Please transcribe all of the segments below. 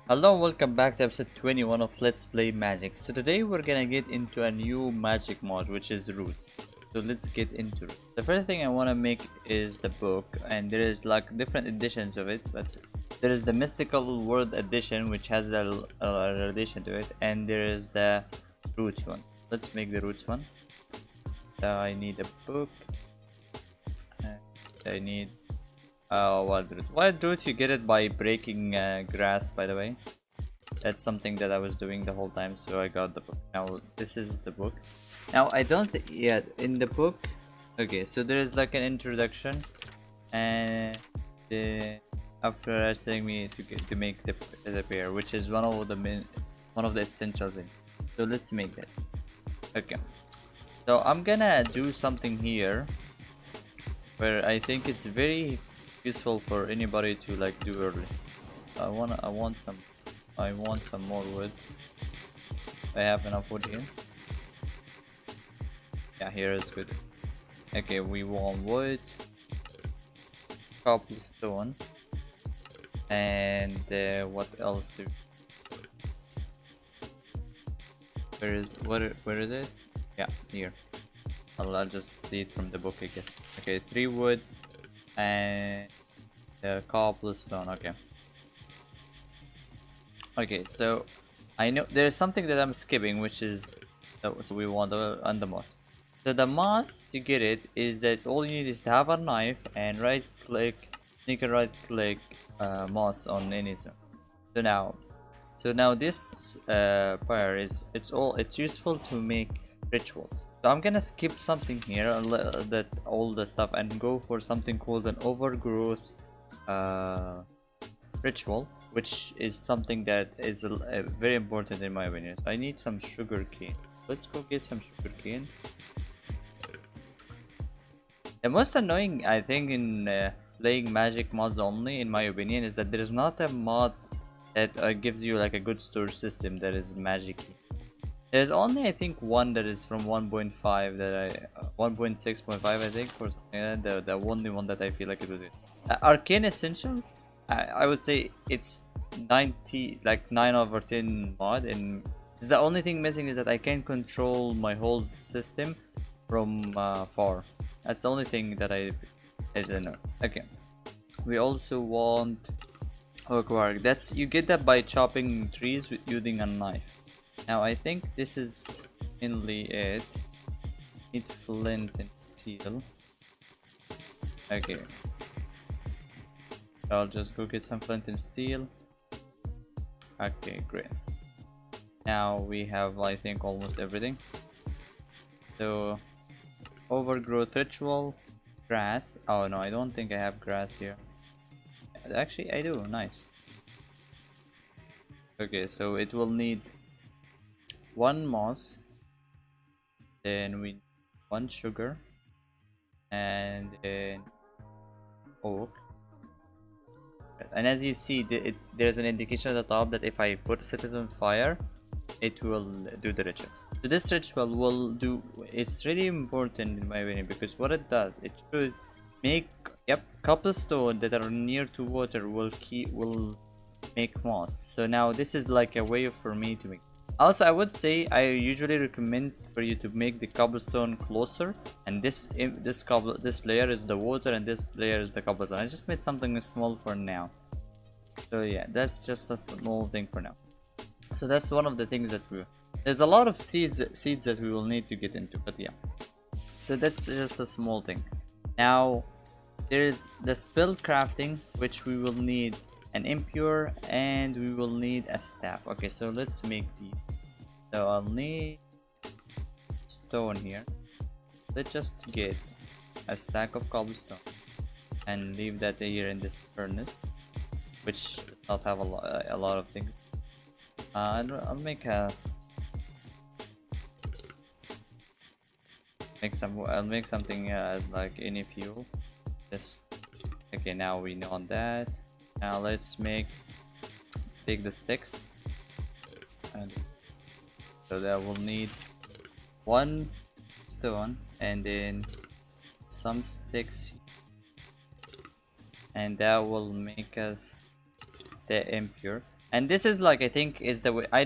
Hello, welcome back to episode 21 of Let's Play Magic. So today we're gonna get into a new magic mod, which is Root. So let's get into it. The first thing I wanna make is the book, and there is like different editions of it, but there is the Mystical World edition, which has a addition to it, and there is the Roots one. Let's make the Roots one. So I need a book, and I need wild root. Wild root, you get it by breaking grass, by the way. That's something that I was doing the whole time, so I got the book. Now, this is the book. Now, I don't yet in the book. Okay, so there is like an introduction, and after asking me to make the pair, which is one of the essential things. So let's make that. Okay, so I'm gonna do something here, where I think it's very useful for anybody to like do early. I want some more wood. I have enough wood here. Yeah, here is good. Okay, we want wood, cobblestone, and what else do? Where is it? Yeah, here. I'll just see it from the book again. Okay, 3 wood and cobblestone. Okay, so I know there's something that I'm skipping, which is so we want the moss. So the moss, to get it, is that all you need is to have a knife and right click, you can right click moss on anything. So now this pair it's useful to make rituals. So I'm gonna skip something here, that all the stuff, and go for something called an overgrowth ritual, which is something that is very important in my opinion. So I need some sugar cane. Let's go get some sugar cane. The most annoying, I think, in playing magic mods only, in my opinion, is that there is not a mod that gives you like a good storage system that is magic-y. There's only, I think, one that is from 1.5 that I 1.6.5, I think, or something like that. The only one that I feel like it would be. Arcane Essentials, I would say it's 90, like 9 over 10 mod, and the only thing missing is that I can control my whole system from far. That's the only thing that I don't know. Okay, we also want oak bark. That's, you get that by chopping trees using a knife. Now I think this is mainly it. Need flint and steel. Okay, I'll just go get some flint and steel. Okay, great. Now we have, I think, almost everything. So overgrowth ritual, grass. Oh no, I don't think I have grass here. Actually I do. Nice. Okay, so it will need 1 moss, then we 1 sugar, and then oak. And as you see, there's an indication at the top that if I set it on fire, it will do the ritual. So this ritual will do, it's really important in my opinion, because what it does, it should make, yep, cobblestone that are near to water will make moss. So now this is like a way for me to make. Also, I would say I usually recommend for you to make the cobblestone closer, and this layer is the water and this layer is the cobblestone. I just made something small for now. So yeah, that's just a small thing for now. So that's one of the things that there's a lot of seeds that we will need to get into, but yeah. So that's just a small thing. Now there is the spell crafting, which we will need an impure and we will need a staff. Okay, so let's make these. So I'll need stone here. Let's just get a stack of cobblestone and leave that here in this furnace, which does not have a lot of things. I'll make I'll make something like any fuel. Just okay. Now we know on that. Now let's take the sticks, and so that will need 1 stone and then some sticks, and that will make us the impure. And this is like, I think is the way I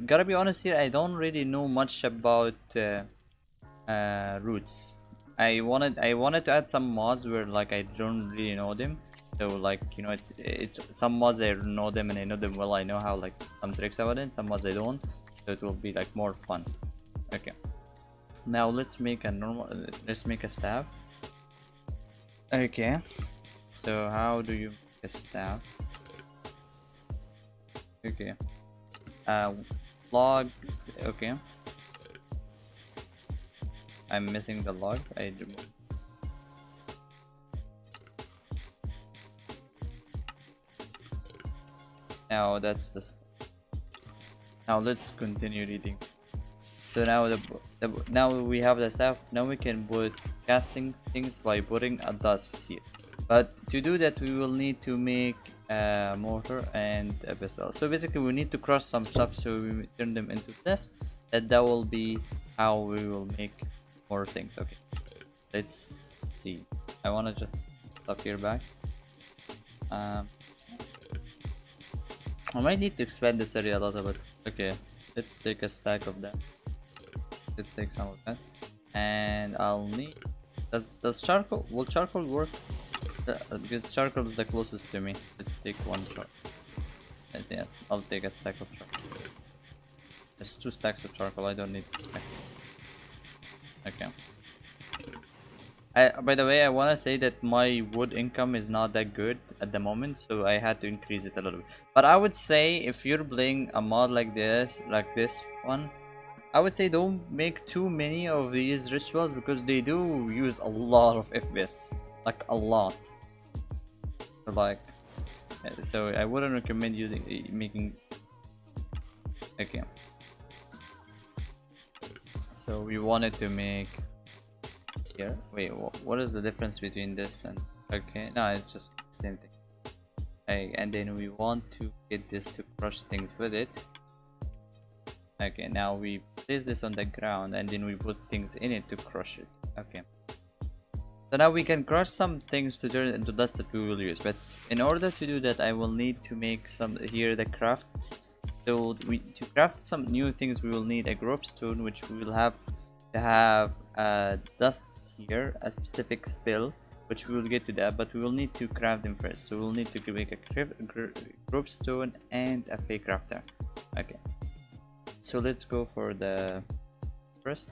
gotta be honest here, I don't really know much about roots. I wanted to add some mods where like I don't really know them. So like, you know, it's some mods I know them and I know them well. I know how like some tricks about it. Some mods I don't. So it will be like more fun. Okay. Now let's make a normal. Let's make a staff. Okay. So how do you make a staff? Okay. Log. Okay. I'm missing the logs. Now that's the. Now let's continue reading. So now now we have the staff. Now we can put casting things by putting a dust here. But to do that, we will need to make a mortar and a vessel. So basically, we need to crush some stuff so we turn them into dust. That will be how we will make more things. Okay, let's see. I wanna just stuff here back. I might need to expand this area a little bit. Okay, let's take a stack of that. Let's take some of that, and I'll need. Does charcoal? Will charcoal work? Because charcoal is the closest to me. Let's take one charcoal. Yeah, I'll take a stack of charcoal. There's 2 stacks of charcoal. I don't need. Okay. By the way, I want to say that my wood income is not that good at the moment, so I had to increase it a little bit. But I would say if you're playing a mod like this one, I would say don't make too many of these rituals because they do use a lot of FPS, like a lot. So I wouldn't recommend making. Okay. So we wanted to make here. Wait, what is the difference between this and? Okay, no, it's just the same thing. And then we want to get this to crush things with it. Okay, now we place this on the ground and then we put things in it to crush it. Okay. So now we can crush some things to turn it into dust that we will use. But in order to do that, I will need to make some here the crafts. So to craft some new things, we will need a growth stone, which we will have to have dust here, a specific spell, which we will get to that. But we will need to craft them first. So we'll need to make a growth stone and a fake crafter. Okay. So let's go for the first.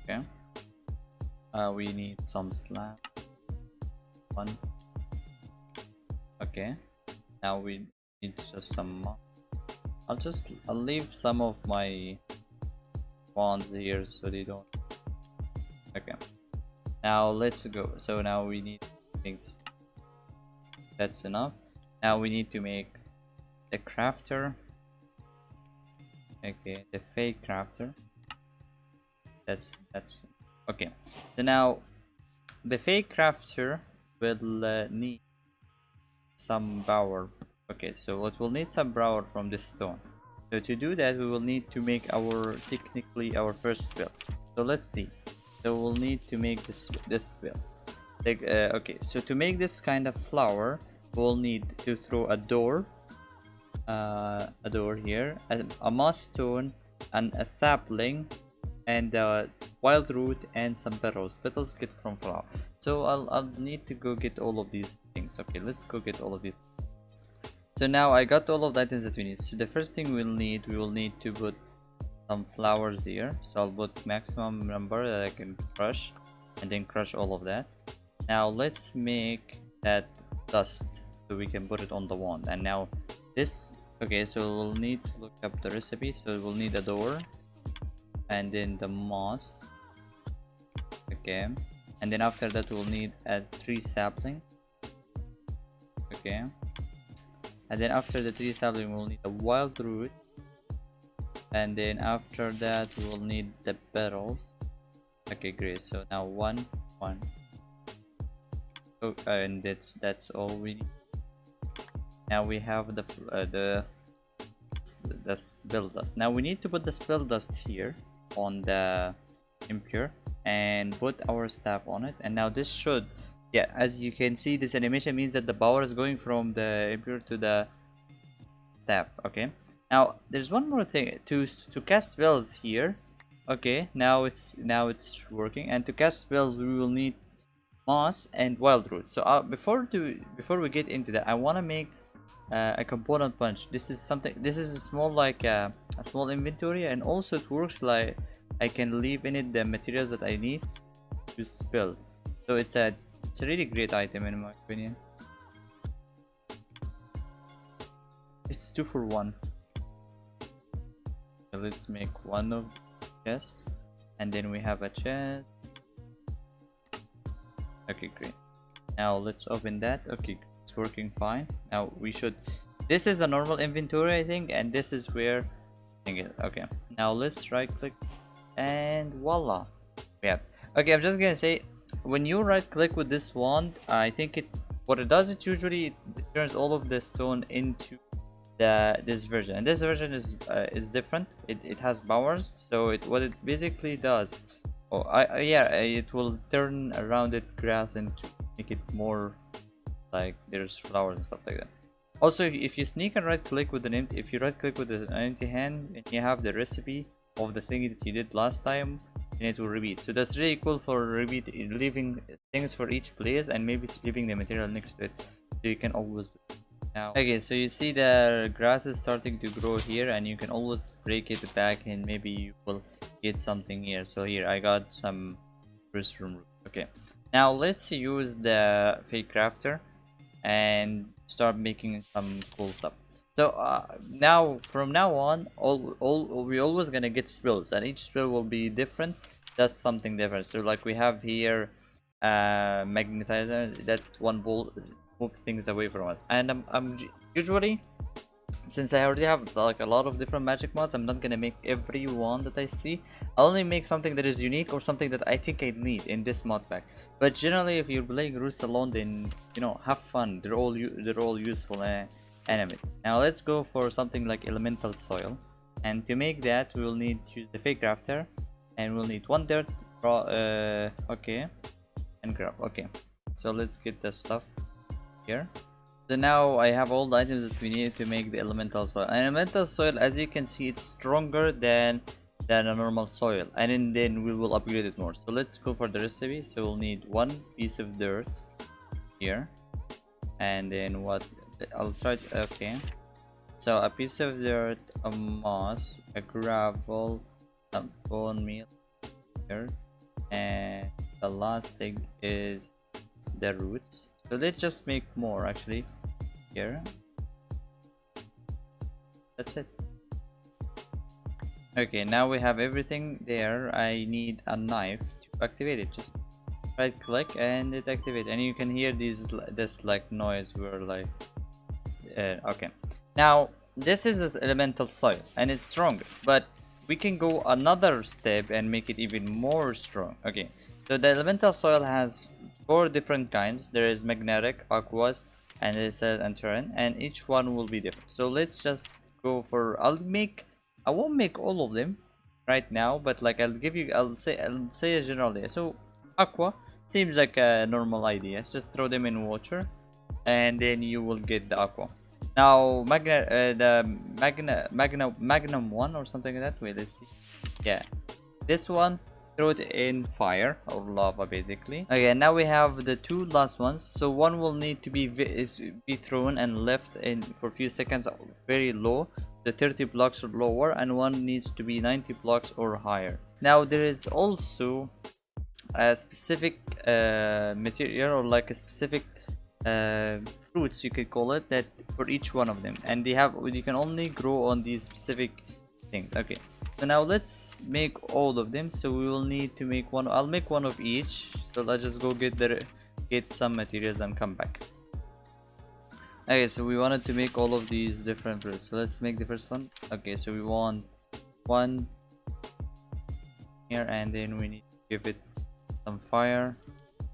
Okay. We need some slab. 1. Okay. Now we need just some. I'll leave some of my wands here so they don't. Okay. Now let's go. So now we need to make this. That's enough. Now we need to make the crafter. Okay, the fake crafter. That's okay. So now the fake crafter will need some power. Okay, so what we'll need some power from this stone. So to do that, we will need to make technically our first spell. So let's see. So we'll need to make this spell. Okay, so to make this kind of flower, we'll need to throw a door here, a moss stone, and a sapling, and wild root, and some petals. Petals get from flower. So I'll need to go get all of these things. Okay, let's go get all of these. So now I got all of the items that we need. So the first thing we will need to put some flowers here. So I'll put maximum number that I can crush, and then crush all of that. Now let's make that dust so we can put it on the wand. And now this, okay, so we'll need to look up the recipe. So we'll need a door, and then the moss. Okay, and then after that we'll need a 3 sapling. Okay, and then after the 3 sapling we'll need a wild root, and then after that we'll need the petals. Okay, great. So now 1. Oh, and that's all we need. Now we have the spell dust. Now we need to put the spell dust here on the impure and put our staff on it. And now this should yeah, as you can see, this animation means that the power is going from the impure to the staff. Okay, now there's one more thing to cast spells here. Okay, now it's working, and to cast spells we will need moss and wild root. So before we get into that, I want to make a component punch. This is something, this is a small, like a small inventory, and also it works like I can leave in it the materials that I need to spell. So it's a really great item in my opinion. It's 2 for 1. So let's make one of the chests, and then we have a chest. Okay, great. Now let's open that. Okay, it's working fine. Now we should, this is a normal inventory I think, and this is where okay, now let's right click and voila. Yeah, okay, I'm just gonna say, when you right click with this wand, I think what it does, it usually turns all of the stone into this version, and this version is different. It has powers, so what it basically does, yeah, it will turn around it grass and to make it more like there's flowers and stuff like that. Also, if you sneak and right click with if you right click with an empty hand and you have the recipe of the thing that you did last time, and it will repeat. So that's really cool for leaving things for each place, and maybe leaving the material next to it, so you can always do it. Now, okay, so you see the grass is starting to grow here, and you can always break it back, and maybe you will get something here. So here I got some room. Okay, now let's use the fake crafter and start making some cool stuff. So now, from now on, we're always gonna get spells, and each spell will be different, does something different. So like we have here magnetizer, that one ball moves things away from us, and I'm usually, since I already have like a lot of different magic mods, I'm not gonna make every one that I see. I'll only make something that is unique, or something that I think I need in this mod pack. But generally, if you're playing Roost alone, then have fun. They're all useful enemies. Now let's go for something like elemental soil, and to make that we will need to use the fake crafter, and we'll need 1 dirt, okay, and grab. Okay, so let's get the stuff here. So now I have all the items that we need to make the elemental soil. And elemental soil, as you can see, it's stronger than a normal soil, and then we will upgrade it more. So let's go for the recipe. So we'll need 1 piece of dirt here, and then what I'll try to, okay, so a piece of dirt, a moss, a gravel, some bone meal here, and the last thing is the roots. So let's just make more actually here. That's it. Okay, now we have everything there. I need a knife to activate it. Just right click and it activates, and you can hear this like noise where like okay, now this is this elemental soil, and it's stronger, but we can go another step and make it even more strong. Okay, so the elemental soil has 4 different kinds. There is magnetic, aqueous, and it says terrain, and each one will be different. So let's just go for, I won't make all of them right now, but like I'll say a general idea. So aqua seems like a normal idea. Just throw them in water, and then you will get the aqua. Now magnum one or something like that. Wait, let's see. Yeah, this one, throw it in fire or lava basically. Okay, now we have the 2 last ones. So one will need to be thrown and left in for a few seconds very low, the 30 blocks or lower, and one needs to be 90 blocks or higher. Now there is also a specific material, or like a specific fruits, you could call it, that for each one of them, and you can only grow on these specific things. Okay, so now let's make all of them. So we will need to make one. I'll make one of each. So let's just go get some materials and come back. Okay, so we wanted to make all of these different fruits. So let's make the first one. Okay, so we want one here, and then we need to give it some fire,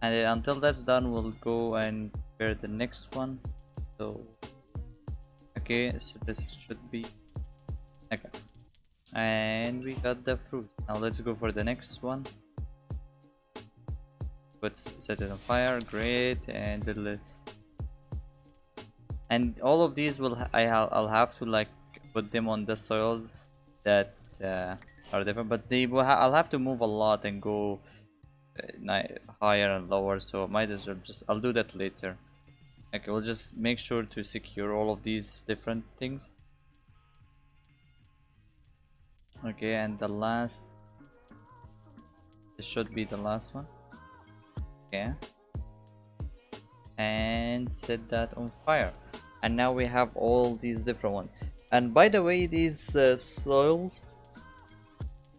and then until that's done, we'll go and prepare the next one. So okay, so this should be okay, and we got the fruit. Now let's go for the next one. set it on fire. Great. And all of these I'll have to like put them on the soils that are different, but I'll have to move a lot and go higher and lower, so might as well I'll do that later. Okay, we'll just make sure to secure all of these different things. Okay, and this should be the last one. Okay, and set that on fire, and now we have all these different ones. And by the way, these soils,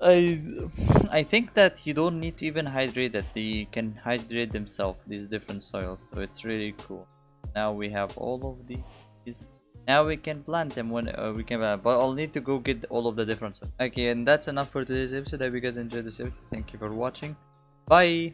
I think that you don't need to even hydrate it. They can hydrate themselves, these different soils, so it's really cool. Now we have all of these. Now we can plant them when we can, but I'll need to go get all of the different soils. Okay, and that's enough for today's episode. I hope you guys enjoyed this episode. Thank you for watching. Bye.